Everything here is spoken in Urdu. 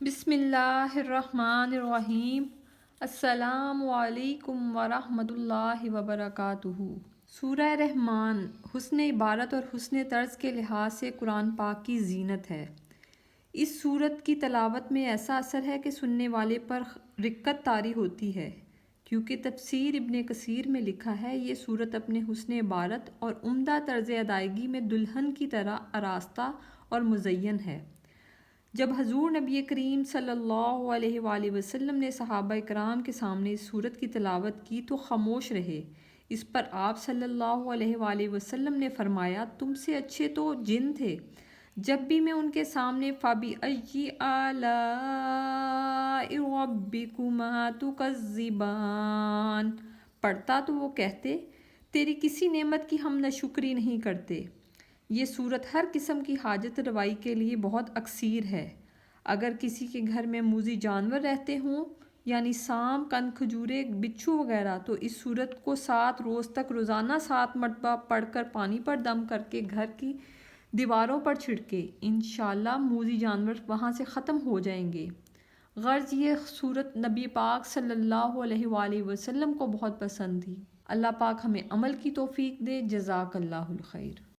بسم اللہ الرحمن الرحیم۔ السلام علیکم ورحمۃ اللہ وبرکاتہ۔ سورہ رحمان حسن عبارت اور حسن طرز کے لحاظ سے قرآن پاک کی زینت ہے۔ اس سورت کی تلاوت میں ایسا اثر ہے کہ سننے والے پر رقت طاری ہوتی ہے، کیونکہ تفسیر ابن کثیر میں لکھا ہے یہ سورت اپنے حسن عبارت اور عمدہ طرز ادائیگی میں دلہن کی طرح آراستہ اور مزین ہے۔ جب حضور نبی کریم صلی اللہ علیہ وآلہ وسلم نے صحابہ کرام کے سامنے اس سورت کی تلاوت کی تو خاموش رہے۔ اس پر آپ صلی اللہ علیہ وآلہ وسلم نے فرمایا، تم سے اچھے تو جن تھے۔ جب بھی میں ان کے سامنے فَبِأَيِّ آلَاءِ رَبِّكُمَا تُكَذِّبَانِ پڑھتا تو وہ کہتے، تیری کسی نعمت کی ہم ناشکری نہیں کرتے۔ یہ سورت ہر قسم کی حاجت روائی کے لیے بہت اکثیر ہے۔ اگر کسی کے گھر میں موذی جانور رہتے ہوں، یعنی سانپ، کن کھجورے، بچھو وغیرہ، تو اس سورت کو 7 روز تک روزانہ 7 مرتبہ پڑھ کر پانی پر دم کر کے گھر کی دیواروں پر چھڑکے، انشاءاللہ موذی جانور وہاں سے ختم ہو جائیں گے۔ غرض یہ سورت نبی پاک صلی اللہ علیہ وآلہ وسلم کو بہت پسند تھی۔ اللہ پاک ہمیں عمل کی توفیق دے۔ جزاک اللہ الخیر۔